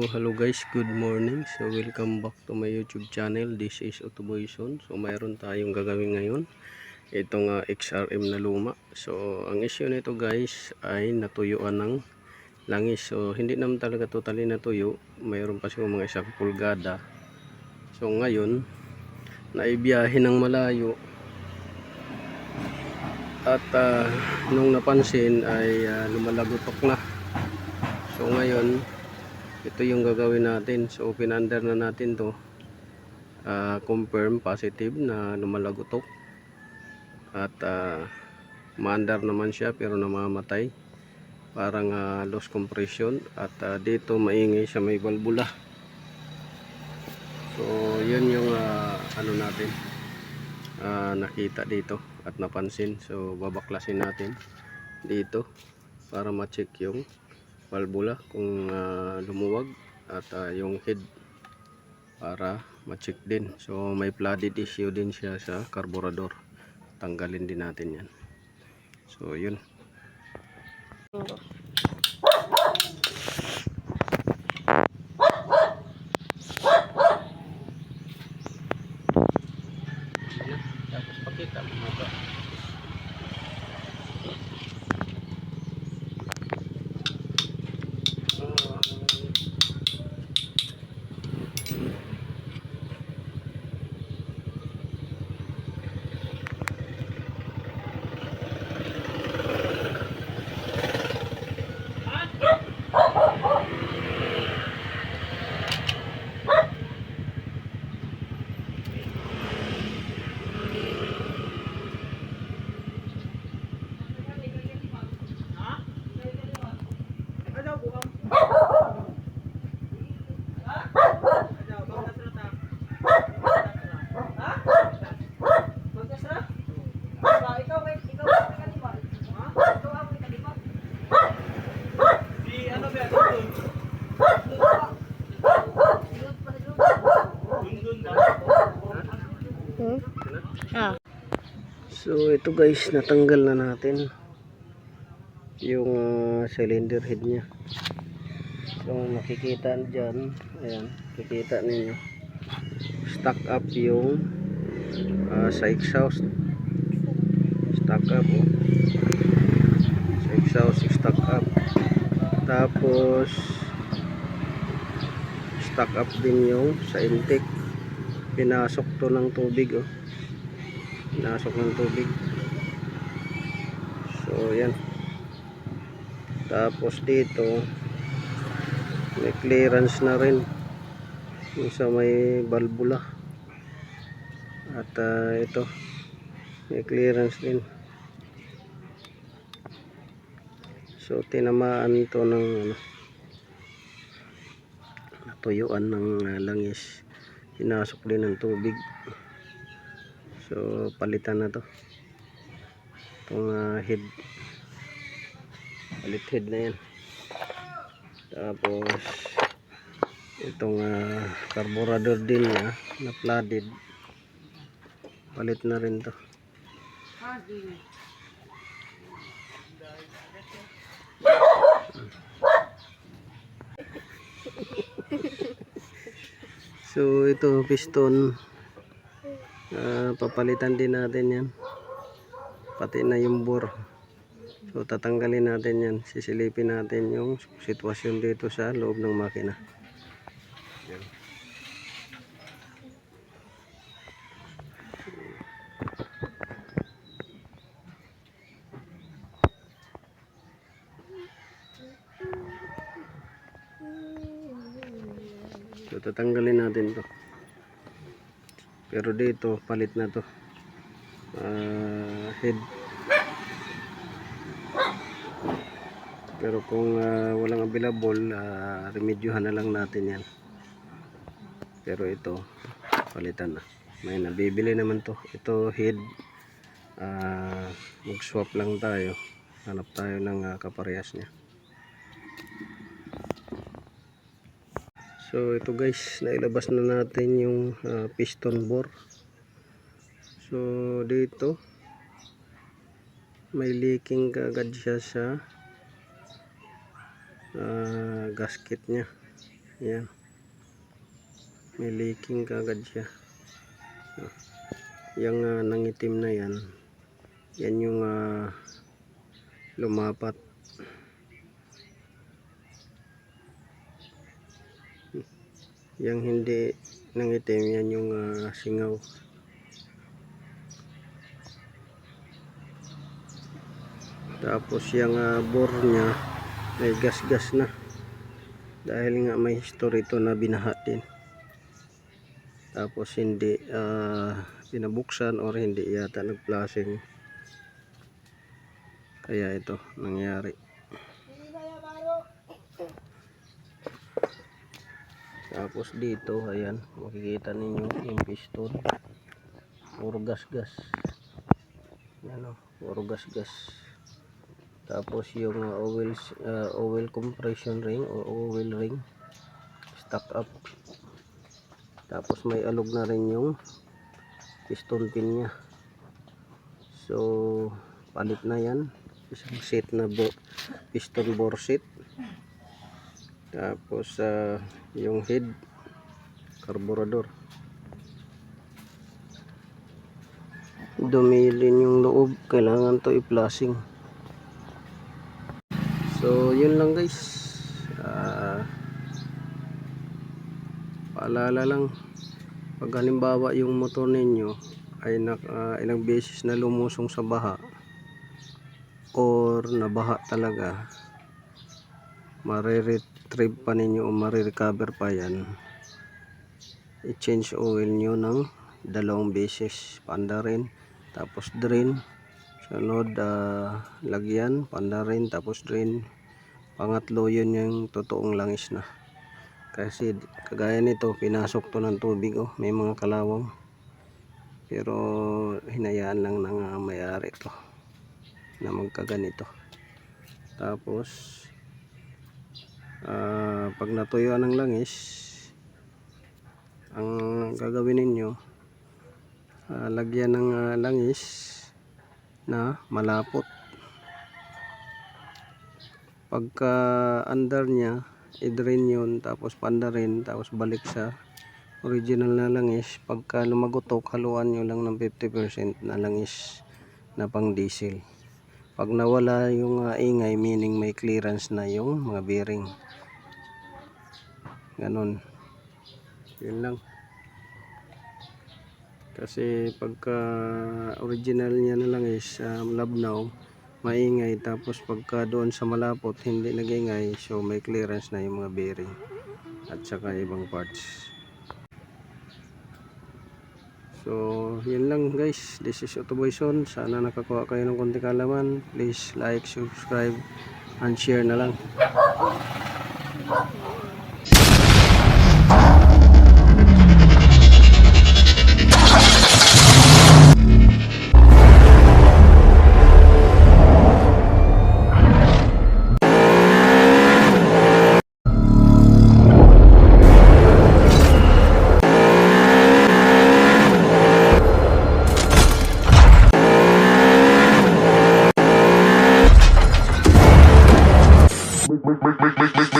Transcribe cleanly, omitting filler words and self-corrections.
hello guys, good morning. So welcome back to my YouTube channel. This is Autoboyson. So mayroon tayong gagawin ngayon, itong XRM na luma. So ang issue nito guys ay natuyuan ng langis. So hindi naman talaga totally natuyo, mayroon pa siguro mga 1 pulgada. So ngayon naibiyahe ng malayo at nung napansin ay lumalagotok na. So ngayon ito yung gagawin natin. So pinandar na natin to, confirm positive na lumalagotok at maandar naman siya pero namamatay, parang loss compression. At dito maingay sa may valvula. So yun yung ano natin nakita dito at napansin. So babaklasin natin dito para ma-check yung valvula kung lumuwag at yung head para ma-check din. So may flooded issue din siya sa carburetor, tanggalin din natin yan. So yun. Tapos pakita mo ba? So ito guys, natanggal na natin yung cylinder head nya. So makikita dyan, ayan, makikita ninyo stuck up yung sa exhaust, stuck up sa exhaust, stuck up. Tapos stuck up din yung sa intake, pinasok to ng tubig pinasok ng tubig. So yan. Tapos dito may clearance na rin yung sa may valvula. At ito may clearance din. So tinamaan ito ng natuyuan ng langis, pinasok din ng tubig. So palitan na to itong head, palit head na yan. Tapos itong carburetor din niya na flooded, palit na rin to. So ito piston, papalitan din natin yan, pati na yung bore. So tatanggalin natin yan, sisilipin natin yung sitwasyon dito sa loob ng makina. Yan. So tatanggalin natin to, pero dito palit na to head. Pero kung walang available, remedyohan na lang natin yan. Pero ito palitan na, may nabibili naman to. Ito head, mag swap lang tayo, hanap tayo ng kaparehas nya. So ito guys, nailabas na natin yung piston bore. So dito may leaking kaagad siya sa gasket nya. Ayan. May leaking kagad siya. Yung nangitim na yan, yan yung lumapat. Yung hindi nangitim, yan yung singaw. Tapos yung bore nya may gas-gas na. Dahil nga may history ito na binaha din. Tapos hindi pinabuksan or hindi yata nag-flashing. Kaya ito nangyari. Tapos dito, ayan, makikita ninyo yung piston. Puro gas-gas. Yan o, puro gas-gas. Tapos yung oil compression ring o oil ring stuck up. Tapos may alog na rin yung piston pin nya. So palit na yan, isang set na piston bore set. Tapos yung head carburetor, dumilin yung loob, kailangan to i-flashing. So yun lang guys, paalala lang, pag halimbawa yung motor ninyo ay ilang beses na lumusong sa baha or nabaha talaga, mariretrieve pa ninyo o marirecover pa yan, i-change oil nyo ng 2 beses, panda rin, tapos drain, sunod lagyan, panda rin, tapos drain, pangatlo yun yung totoong langis na. Kasi kagaya nito, pinasok to ng tubig, may mga kalawang, pero hinayaan lang ng may-ari to na magkaganito. Tapos pag natuyuan ng langis, ang gagawin ninyo, lagyan ng langis na malapot. Pagka under nya, i-drain yun, tapos panda rin, tapos balik sa original na langis. Pagka lumagotok, haluan nyo lang ng 50% na langis na pang diesel. Pag nawala yung ingay, meaning may clearance na yung mga bearing. Ganon. Yun lang. Kasi pagka original niya na langis, labnaw, maingay, tapos pagka doon sa malapot hindi nagingay, so may clearance na yung mga bearing at saka ibang parts. So yun lang guys, this is Autoboyson. Sana nakakuha kayo ng konting kaalaman. Please like, subscribe and share na lang. Make